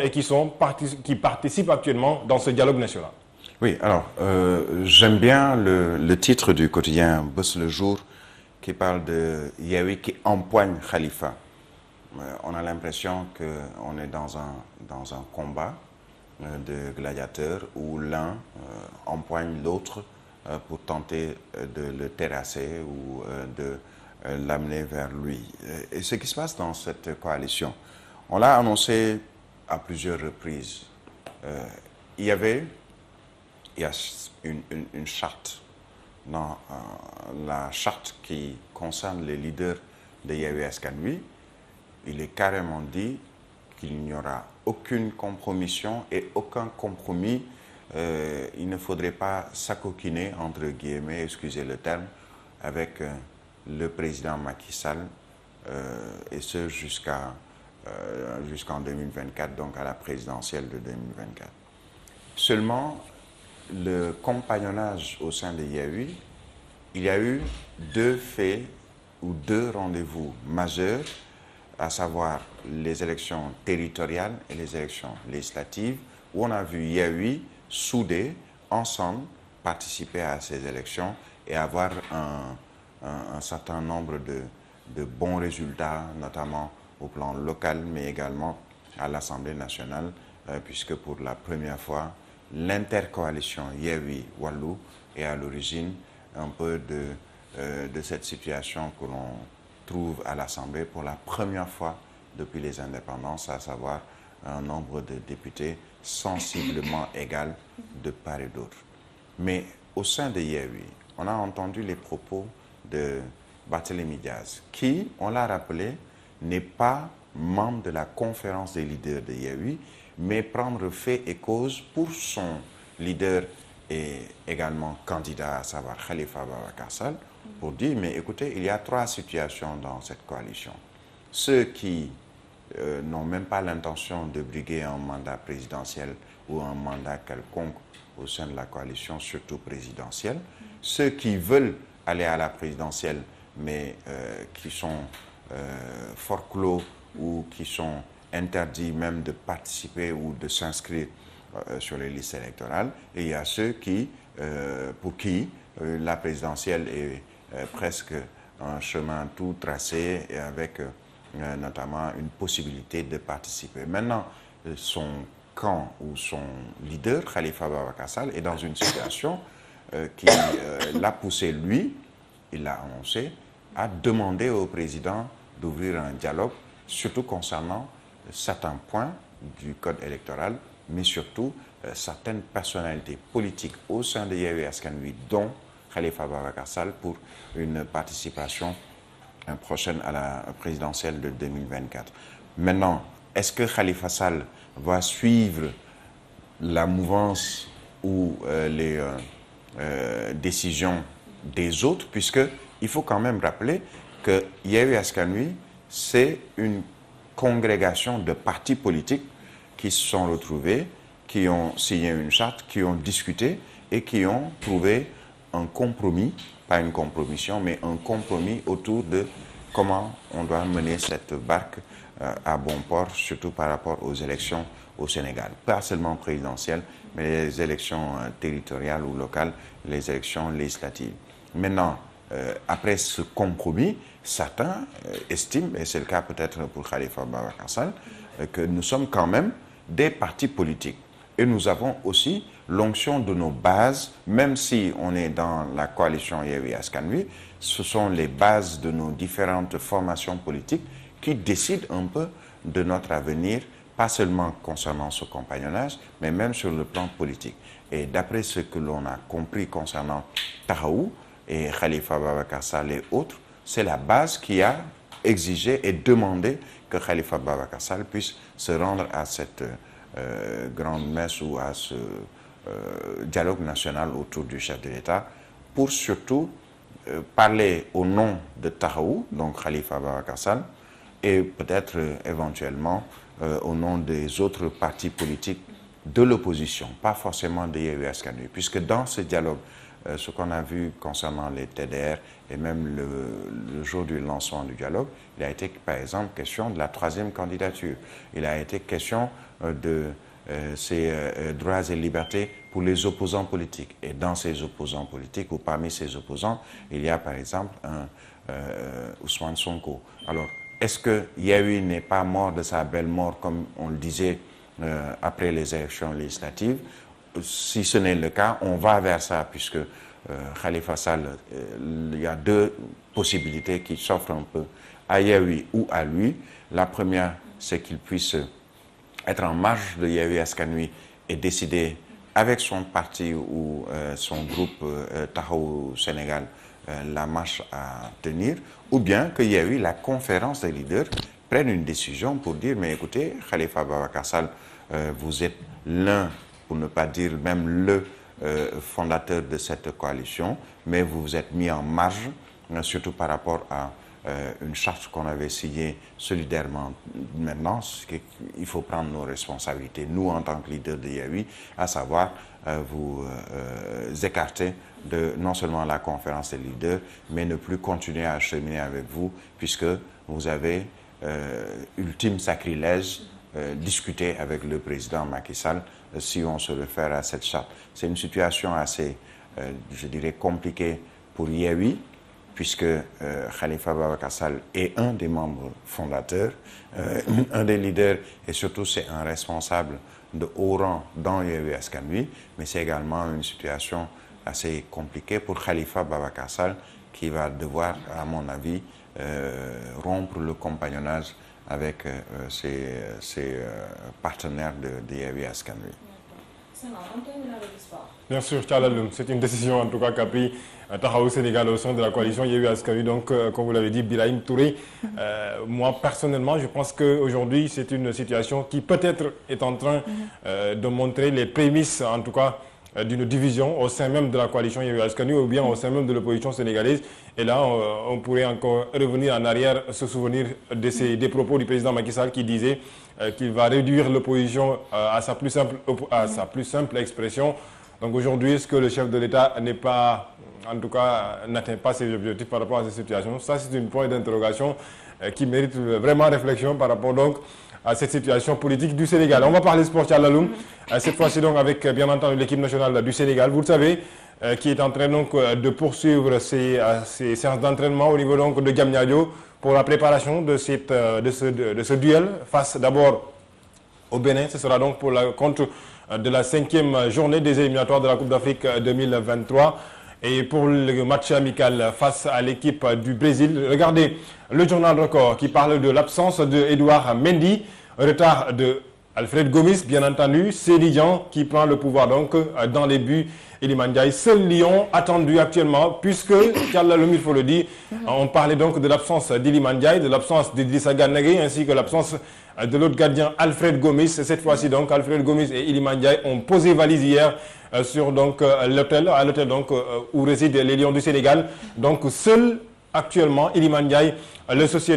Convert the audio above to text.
et qui participent actuellement dans ce dialogue national. Oui, alors, j'aime bien le titre du quotidien Boss le Jour qui parle de Yahweh qui empoigne Khalifa. On a l'impression qu'on est dans un combat de gladiateurs où l'un empoigne l'autre pour tenter de le terrasser ou de l'amener vers lui. Et ce qui se passe dans cette coalition, on l'a annoncé à plusieurs reprises. Il y a une charte dans la charte qui concerne les leaders de Yewwi Askan Wi. Il est carrément dit qu'il n'y aura aucune compromission et aucun compromis. Il ne faudrait pas s'acoquiner, entre guillemets, excusez le terme, avec le président Macky Sall, et ce jusqu'en 2024, donc à la présidentielle de 2024. Seulement, le compagnonnage au sein de Yewwi, il y a eu deux faits ou deux rendez-vous majeurs, à savoir les élections territoriales et les élections législatives, où on a vu Yewwi soudés, ensemble, participer à ces élections et avoir un certain nombre de bons résultats, notamment au plan local, mais également à l'Assemblée nationale, puisque pour la première fois, l'intercoalition Yewwi-Wallu est à l'origine un peu de cette situation que l'on trouve à l'Assemblée pour la première fois depuis les indépendances, à savoir un nombre de députés sensiblement égal de part et d'autre. Mais au sein de Yewwi, on a entendu les propos de Barthélémy Diaz, qui, on l'a rappelé, n'est pas membre de la conférence des leaders de Yewwi, mais prendre fait et cause pour son leader et également candidat, à savoir Khalifa Ababacar Sall, pour dire, mais écoutez, il y a trois situations dans cette coalition. Ceux qui n'ont même pas l'intention de briguer un mandat présidentiel ou un mandat quelconque au sein de la coalition, surtout présidentielle. Ceux qui veulent aller à la présidentielle, mais qui sont fort clos ou qui sont interdits même de participer ou de s'inscrire sur les listes électorales. Et il y a ceux pour qui la présidentielle est presque un chemin tout tracé et avec notamment une possibilité de participer. Maintenant, son camp ou son leader, Khalifa Ababacar Sall, est dans une situation qui l'a poussé, lui, il l'a annoncé, à demander au président d'ouvrir un dialogue, surtout concernant certains points du code électoral, mais surtout certaines personnalités politiques au sein de Yewwi Askan Wi, dont Khalifa Ababacar Sall, pour une participation prochaine à la présidentielle de 2024. Maintenant, est-ce que Khalifa Sall va suivre la mouvance ou les décisions des autres, puisqu'il faut quand même rappeler que Yewwi Askan Wi, c'est une congrégation de partis politiques qui se sont retrouvés, qui ont signé une charte, qui ont discuté et qui ont trouvé un compromis, pas une compromission, mais un compromis autour de comment on doit mener cette barque à bon port, surtout par rapport aux élections au Sénégal. Pas seulement présidentielles, mais les élections territoriales ou locales, les élections législatives. Maintenant, après ce compromis, certains estiment, et c'est le cas peut-être pour Khalifa Ababacar Sall, que nous sommes quand même des partis politiques. Et nous avons aussi l'onction de nos bases, même si on est dans la coalition Yewwi Askan Wi, ce sont les bases de nos différentes formations politiques qui décident un peu de notre avenir, pas seulement concernant ce compagnonnage, mais même sur le plan politique. Et d'après ce que l'on a compris concernant Tahaou et Khalifa Ababacar Sall et autres, c'est la base qui a exigé et demandé que Khalifa Ababacar Sall puisse se rendre à cette grande messe ou à ce dialogue national autour du chef de l'État pour surtout parler au nom de Tahaou, donc Khalifa Ababacar Sall, et peut-être éventuellement au nom des autres partis politiques de l'opposition, pas forcément de Yewwi Askan Wi, puisque dans ce dialogue, ce qu'on a vu concernant les TDR et même le jour du lancement du dialogue, il a été par exemple question de la troisième candidature. Il a été question de ces droits et libertés pour les opposants politiques. Et dans ces opposants politiques, ou parmi ces opposants, il y a par exemple Ousmane Sonko. Alors, est-ce que Yewwi n'est pas mort de sa belle mort, comme on le disait après les élections législatives? Si ce n'est le cas, on va vers ça, puisque Khalifa Sall, il y a deux possibilités qui s'offrent un peu à Yewwi ou à lui. La première, c'est qu'il puisse être en marge de Yewwi Askan Wi et décider avec son parti ou son groupe Taxawu Sénégal la marche à tenir, ou bien que Yewwi, la conférence des leaders, prenne une décision pour dire, mais écoutez, Khalifa Ababacar Sall, vous êtes l'un, pour ne pas dire même le fondateur de cette coalition, mais vous vous êtes mis en marge, surtout par rapport à une charte qu'on avait signée solidairement. Maintenant, il faut prendre nos responsabilités, nous en tant que leader de Yewwi, à savoir vous écarter de non seulement la conférence des leaders, mais ne plus continuer à cheminer avec vous, puisque vous avez ultime sacrilège discuté avec le président Macky Sall si on se réfère à cette charte. C'est une situation assez, je dirais, compliquée pour Yewwi, puisque Khalifa Ababacar Sall est un des membres fondateurs, un des leaders, et surtout c'est un responsable de haut rang dans Yewwi Askan Wi, mais c'est également une situation assez compliquée pour Khalifa Ababacar Sall, qui va devoir, à mon avis, rompre le compagnonnage avec ses partenaires de Yewwi Askan Wi. Bien sûr, Tchalalum, c'est une décision en tout cas qu'a pris Taxawu Sénégal au sein de la coalition Yewwi Askan Wi. Donc, comme vous l'avez dit, Birahim Touré, moi personnellement, je pense qu'aujourd'hui, c'est une situation qui peut-être est en train de montrer les prémices, en tout cas, d'une division au sein même de la coalition Yewwi Askan Wi ou bien au sein même de l'opposition sénégalaise. Et là, on pourrait encore revenir en arrière, se souvenir des propos du président Macky Sall qui disait qu'il va réduire l'opposition à sa plus simple expression. Donc aujourd'hui, est-ce que le chef de l'État n'est pas, en tout cas, n'atteint pas ses objectifs par rapport à cette situation? Ça, c'est une point d'interrogation qui mérite vraiment réflexion par rapport donc à cette situation politique du Sénégal. On va parler sport, Tchallaloum, cette fois-ci donc avec bien entendu l'équipe nationale du Sénégal, vous le savez, qui est en train donc de poursuivre ses séances d'entraînement au niveau donc de Diamniadio pour la préparation de ce duel face d'abord au Bénin. Ce sera donc pour la contre de la 5e journée des éliminatoires de la Coupe d'Afrique 2023. Et pour le match amical face à l'équipe du Brésil, regardez le journal Record qui parle de l'absence de Edouard Mendy, retard de Alfred Gomis, bien entendu, c'est Lyon qui prend le pouvoir donc dans les buts. Iliman Ndiaye, seul Lyon attendu actuellement, puisque, il faut le dire, on parlait donc de l'absence d'Iliman Ndiaye, de l'absence d'Idrissa Gana Gueye, ainsi que l'absence de l'autre gardien Alfred Gomis. Cette fois-ci donc, Alfred Gomis et Iliman Ndiaye ont posé valise hier sur donc l'hôtel, à l'hôtel donc où résident les Lions du Sénégal. Donc seul actuellement Iliman Ndiaye, le société